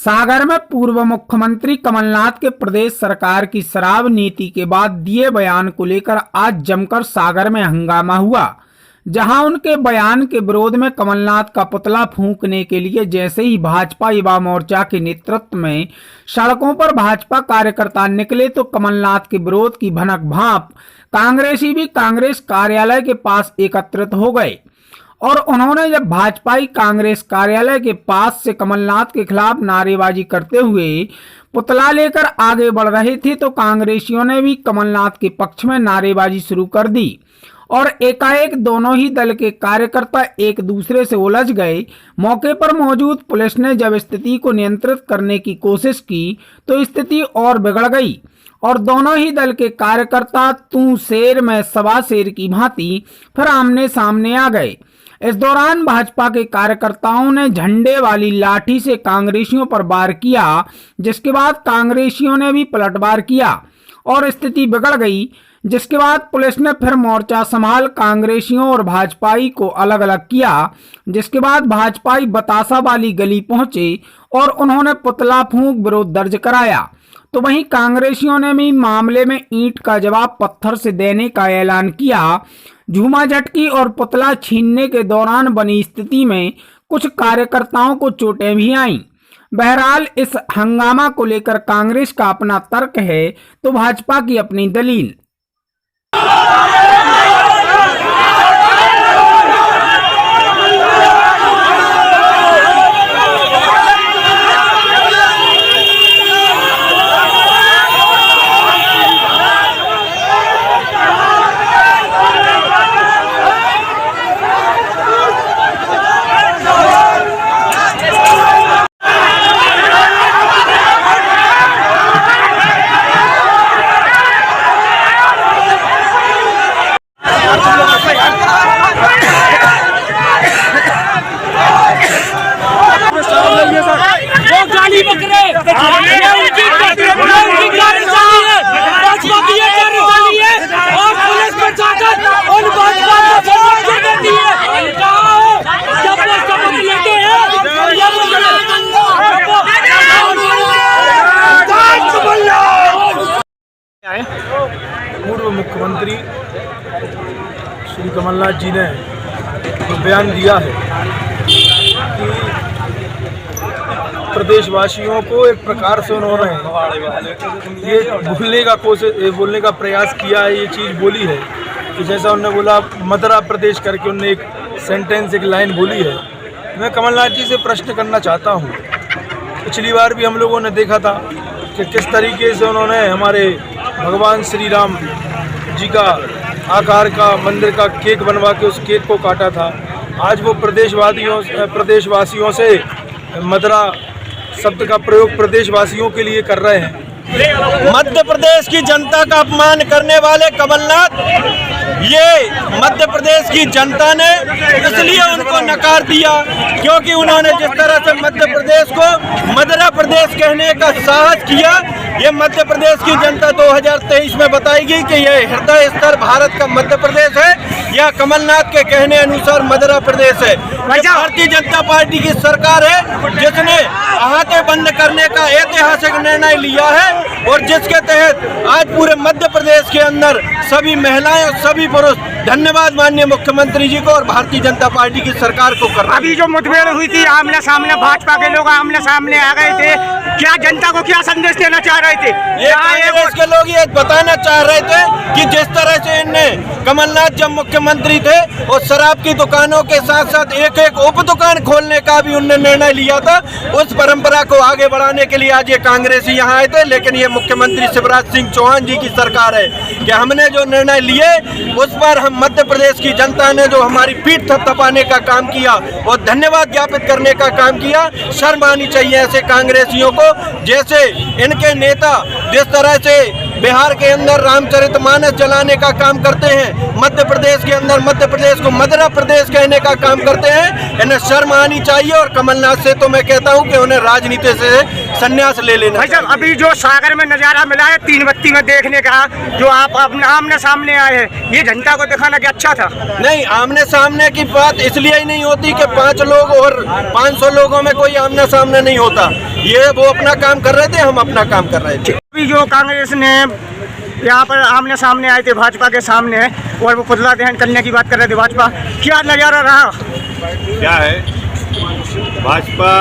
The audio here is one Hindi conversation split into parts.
सागर में पूर्व मुख्यमंत्री कमलनाथ के प्रदेश सरकार की शराब नीति के बाद दिए बयान को लेकर आज जमकर सागर में हंगामा हुआ, जहां उनके बयान के विरोध में कमलनाथ का पुतला फूंकने के लिए जैसे ही भाजपा युवा मोर्चा के नेतृत्व में सड़कों पर भाजपा कार्यकर्ता निकले तो कमलनाथ के विरोध की भनक भांप कांग्रेसी भी कांग्रेस कार्यालय के पास एकत्रित हो गए और उन्होंने जब भाजपाई कांग्रेस कार्यालय के पास से कमलनाथ के खिलाफ नारेबाजी करते हुए पुतला लेकर आगे बढ़ रहे थे तो कांग्रेसियों ने भी कमलनाथ के पक्ष में नारेबाजी शुरू कर दी और एकाएक दोनों ही दल के कार्यकर्ता एक दूसरे से उलझ गए। मौके पर मौजूद पुलिस ने जब स्थिति को नियंत्रित करने की कोशिश की तो स्थिति और बिगड़ गई और दोनों ही दल के कार्यकर्ता तू शेर मैं सवा शेर की भांति फिर आमने सामने आ गए। इस दौरान भाजपा के कार्यकर्ताओं ने झंडे वाली लाठी से कांग्रेसियों पर वार किया, जिसके बाद कांग्रेसियों ने भी पलटवार किया और स्थिति बिगड़ गई। जिसके बाद पुलिस ने फिर मोर्चा संभाल कांग्रेसियों और भाजपाई को अलग अलग किया। जिसके बाद भाजपाई बतासा वाली गली पहुंचे और उन्होंने पुतला फूंक विरोध दर्ज कराया, तो वहीं कांग्रेसियों ने भी मामले में ईंट का जवाब पत्थर से देने का ऐलान किया। झूमाझटकी और पुतला छीनने के दौरान बनी स्थिति में कुछ कार्यकर्ताओं को चोटें भी आईं। बहरहाल इस हंगामा को लेकर कांग्रेस का अपना तर्क है तो भाजपा की अपनी दलील। पूर्व मुख्यमंत्री श्री कमलनाथ जी ने जो बयान दिया है कि प्रदेशवासियों को एक प्रकार से उन्होंने ये बोलने का प्रयास किया है, ये चीज़ बोली है कि जैसा उन्होंने बोला मदरा प्रदेश करके उन्होंने एक सेंटेंस एक लाइन बोली है। मैं कमलनाथ जी से प्रश्न करना चाहता हूँ, पिछली बार भी हम लोगों ने देखा था कि किस तरीके से उन्होंने हमारे भगवान श्री राम जी का आकार का मंदिर का केक बनवा के उस केक को काटा था। आज वो प्रदेशवासियों से मदरा शब्द का प्रयोग प्रदेशवासियों के लिए कर रहे हैं। मध्य प्रदेश की जनता का अपमान करने वाले कमलनाथ, ये मध्य प्रदेश की जनता ने इसलिए उनको नकार दिया क्योंकि उन्होंने जिस तरह से मध्य प्रदेश को मदरा प्रदेश कहने का साहस किया। ये मध्य प्रदेश की जनता 2023 में बताएगी कि ये हृदय स्तर भारत का मध्य प्रदेश है या कमलनाथ के कहने अनुसार मदरा प्रदेश है। भारतीय जनता पार्टी की सरकार है जिसने अहाते बंद करने का ऐतिहासिक निर्णय लिया है और जिसके तहत आज पूरे मध्य प्रदेश के अंदर सभी महिलाएं और सभी पुरुष धन्यवाद माननीय मुख्यमंत्री जी को और भारतीय जनता पार्टी की सरकार को कर रहे हैं। अभी जो मुठभेड़ हुई थी आमने सामने, भाजपा के लोग आमने सामने आ गए थे, क्या जनता को क्या संदेश देना चाह रहे थे? ये कांग्रेस के लोग ये बताना चाह रहे थे कि जिस तरह से इनने कमलनाथ जब मुख्यमंत्री थे और शराब की दुकानों के साथ साथ एक एक उप दुकान खोलने का भी उन्होंने निर्णय लिया था, उस परंपरा को आगे बढ़ाने के लिए आज ये कांग्रेसी यहाँ आए थे। लेकिन ये मुख्यमंत्री शिवराज सिंह चौहान जी की सरकार है कि हमने जो निर्णय लिए उस पर हम मध्य प्रदेश की जनता ने जो हमारी पीठ थपथपाने का काम किया और धन्यवाद ज्ञापित करने का काम किया। शर्म आनी चाहिए ऐसे कांग्रेसियों को, जैसे इनके नेता जिस तरह से बिहार के अंदर रामचरितमानस जलाने का काम करते हैं, मध्य प्रदेश के अंदर मध्य प्रदेश को मदरा प्रदेश कहने का काम करते हैं। इन्हें शर्म आनी चाहिए और कमलनाथ से तो मैं कहता हूं कि उन्हें राजनीति से संन्यास ले लेना भाई साहब, अभी जो सागर में नजारा मिला है 3 बत्ती में देखने का, जो आप आमने सामने आए हैं, ये जनता को दिखाना क्या अच्छा था? नहीं, आमने सामने की बात इसलिए ही नहीं होती कि 5 लोग और 500 लोगों में कोई आमने सामने नहीं होता। ये वो अपना काम कर रहे थे, हम अपना काम कर रहे थे। अभी जो कांग्रेस ने यहाँ पर आमने सामने आए थे भाजपा के सामने, और वो पुतला दहन करने की बात कर रहे थे भाजपा, क्या नजारा रहा? क्या है, भाजपा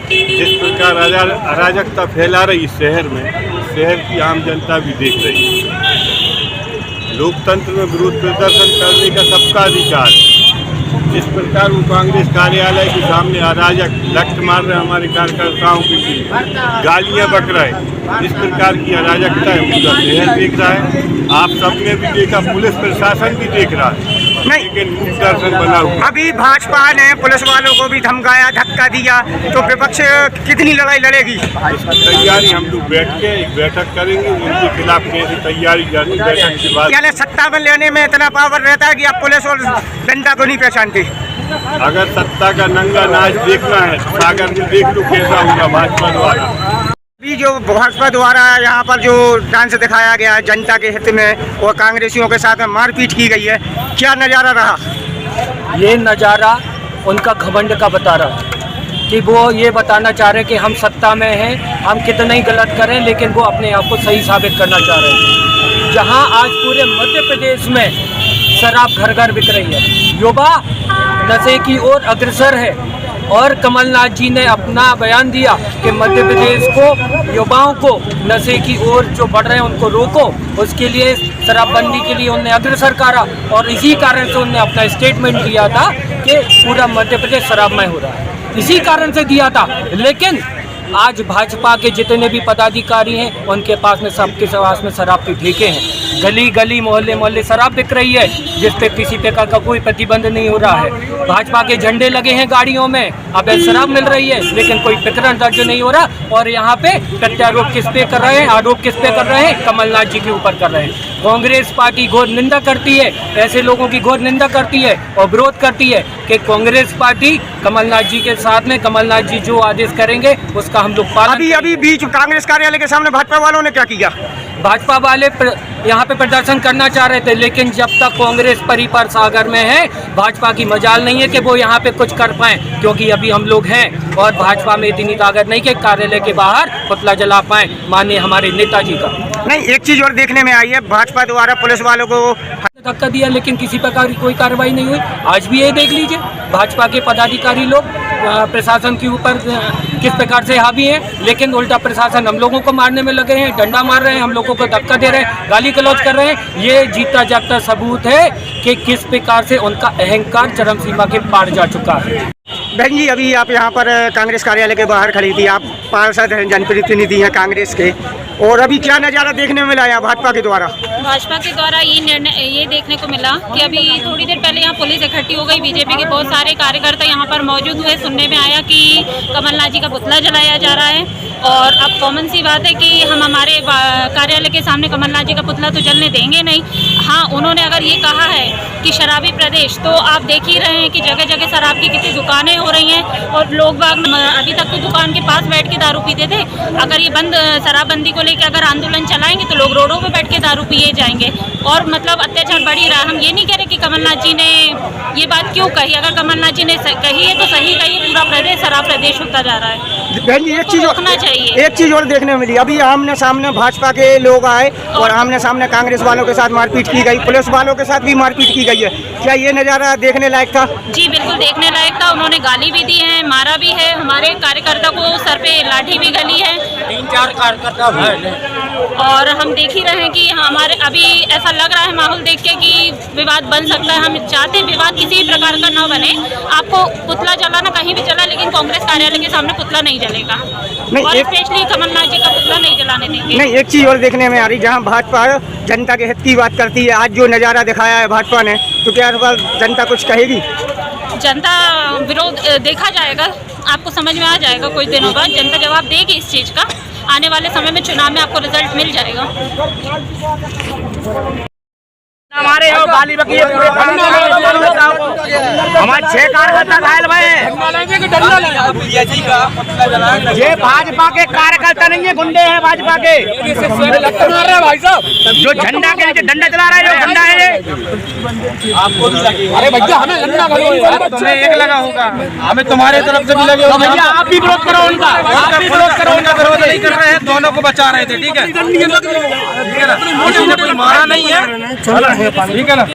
जिस प्रकार अराजकता फैला रही शहर में, शहर की आम जनता भी देख रही है। लोकतंत्र में विरोध प्रदर्शन करने का सबका अधिकार है। जिस प्रकार वो कांग्रेस कार्यालय के सामने अराजक लठ मार रहे हमारे कार्यकर्ताओं के लिए, गालियां बक रहे, इस प्रकार की अराजकता है, पूरा शहर देख रहा है। आप सबने भी देखा, पुलिस प्रशासन भी देख रहा है, लेकिन मुख दर्शन बना हुआ। अभी भाजपा ने पुलिस वालों को भी धमकाया, धक्का दिया, तो विपक्ष कितनी लड़ाई लड़ेगी? इसकी तैयारी हम लोग बैठ के एक बैठक करेंगे, उनके खिलाफ कैसे तैयारी करनी, बैठक के बाद। यानी सत्ता में लेने में इतना पावर रहता है कि आप पुलिस और जनता को नहीं पहचानते? अगर सत्ता का नंगा नाच देखना है, सागर में देख लो कैसा होगा भाजपा द्वारा। अभी जो भाजपा द्वारा यहाँ पर जो डांस दिखाया गया है जनता के हित में, और कांग्रेसियों के साथ में मारपीट की गई है, क्या नज़ारा रहा? ये नज़ारा उनका घमंड का बता रहा है कि वो ये बताना चाह रहे हैं कि हम सत्ता में हैं, हम कितना ही गलत करें, लेकिन वो अपने आप को सही साबित करना चाह रहे हैं। जहाँ आज पूरे मध्य प्रदेश में शराब घर घर बिक रही है, युवा नशे की ओर अग्रसर है, और कमलनाथ जी ने अपना बयान दिया कि मध्य प्रदेश को, युवाओं को नशे की ओर जो बढ़ रहे हैं उनको रोको, उसके लिए शराबबंदी के लिए उन्हें अग्रसर करा, और इसी कारण से उन्होंने अपना स्टेटमेंट दिया था कि पूरा मध्य प्रदेश शराबमय हो रहा है, इसी कारण से दिया था। लेकिन आज भाजपा के जितने भी पदाधिकारी हैं, उनके पास में सबके पास में शराब के ठेके हैं, गली गली मोहल्ले मोहल्ले शराब बिक रही है, जिस पे किसी प्रकार का कोई प्रतिबंध नहीं हो रहा है। भाजपा के झंडे लगे हैं गाड़ियों में, अब शराब मिल रही है, लेकिन कोई प्रकरण दर्ज नहीं हो रहा। और यहाँ पे प्रत्यारोप किस पे कर रहे हैं, आरोप किस पे कर रहे हैं? कमलनाथ जी के ऊपर कर रहे हैं। कांग्रेस पार्टी घोर निंदा करती है, ऐसे लोगों की घोर निंदा करती है और विरोध करती है कि कांग्रेस पार्टी कमलनाथ जी के साथ में, कमलनाथ जी जो आदेश करेंगे उसका हम लोग पालन। अभी बीच कांग्रेस कार्यालय के सामने भाजपा वालों ने क्या किया? भाजपा वाले यहाँ पे प्रदर्शन करना चाह रहे थे, लेकिन जब तक कांग्रेस परिवार सागर में है, भाजपा की मजाल नहीं है कि वो यहाँ पे कुछ कर पाएं, क्योंकि अभी हम लोग हैं और भाजपा में इतनी ताकत नहीं कि कार्यालय के बाहर पुतला जला पाएं माननीय हमारे नेताजी का। नहीं, एक चीज और देखने में आई है, भाजपा द्वारा पुलिस वालों को धक्का दिया, लेकिन किसी प्रकार की कोई कार्रवाई नहीं हुई। आज भी ये देख लीजिए, भाजपा के पदाधिकारी लोग प्रशासन के ऊपर किस प्रकार से हावी हैं, लेकिन उल्टा प्रशासन हम लोगों को मारने में लगे हैं, डंडा मार रहे हैं, हम लोगों को धक्का दे रहे हैं, गाली गलौज कर रहे हैं। ये जीता जागता सबूत है कि किस प्रकार से उनका अहंकार चरम सीमा के पार जा चुका है। बहन जी, अभी आप यहाँ पर कांग्रेस कार्यालय के बाहर खड़ी थी, आप पार्षद हैं, जनप्रतिनिधि हैं कांग्रेस के, और अभी क्या नज़ारा देखने में मिला यहाँ भाजपा के द्वारा? भाजपा के द्वारा ये देखने को मिला कि अभी थोड़ी देर पहले यहाँ पुलिस इकट्ठी हो गई, बीजेपी के बहुत सारे कार्यकर्ता यहाँ पर मौजूद हुए। सुनने में आया कि कमलनाथ जी का पुतला जलाया जा रहा है, और अब कॉमन सी बात है कि हम हमारे कार्यालय के सामने कमलनाथ जी का पुतला तो जलने देंगे नहीं। हाँ, उन्होंने अगर ये कहा है कि शराबी प्रदेश, तो आप देख ही रहे हैं कि जगह जगह शराब की कितनी दुकानें हो रही हैं, और लोग बाग अभी तक तो दुकान के पास बैठ के दारू पीते थे। अगर ये शराबबंदी को लेकर अगर आंदोलन चलाएंगे तो लोग रोडों पे बैठ के दारू पिए जाएंगे, और मतलब अत्याचार बढ़ ही रहा। हम ये नहीं कह रहे कि कमलनाथ जी ने ये बात क्यों कही, अगर कमलनाथ जी ने कही है तो सही कही, पूरा प्रदेश शराब प्रदेश होता जा रहा है। बहन जी, एक चीज और देखने में मिली, अभी आमने सामने भाजपा के लोग आए और आमने सामने कांग्रेस वालों के साथ मारपीट की गई, पुलिस वालों के साथ भी मारपीट की गई है। क्या ये नज़ारा देखने लायक था? जी बिल्कुल देखने लायक था। उन्होंने गाली भी दी है, मारा भी है, हमारे कार्यकर्ता को सर पे लाठी भी गली है, 3-4 कार्यकर्ता, और हम देख ही रहे हैं कि हमारे अभी ऐसा लग रहा है माहौल देख के कि विवाद बन सकता है। हम चाहते हैं विवाद किसी प्रकार का न बने। आपको पुतला जलाना कहीं भी चला, लेकिन कांग्रेस कार्यालय के सामने पुतला नहीं जलेगा, और स्पेशली कमलनाथ जी का पुतला नहीं जलाने देंगे। नहीं, एक चीज और देखने में आ रही, जहां भाजपा जनता के हित की बात करती है, आज जो नज़ारा दिखाया है भाजपा ने, तो क्या जनता कुछ कहेगी? जनता विरोध देखा जाएगा, आपको समझ में आ जाएगा कुछ दिनों बाद। जनता जवाब देगी इस चीज़ का, आने वाले समय में चुनाव में आपको रिजल्ट मिल जाएगा। हमारे हो गाली बकी हमारे 6 कार्यकर्ता घायल हुए हैं। ये भाजपा के कार्यकर्ता नहीं है, गुंडे हैं भाजपा के, जो झंडा के नीचे डंडा चला रहे हैं, जो झंडा है ये। आपको भी लगे? अरे भैया हमें लगना तुम्हें एक लगा होगा, हमें तुम्हारे तरफ से भी लगे होगा। भैया आप भी विरोध करो उनका, आप भी विरोध करो उनका। विरोध नहीं कर रहे हैं, दोनों को बचा रहे थे। ठीक है, किसी ने कोई मारा नहीं है, ठीक है ना।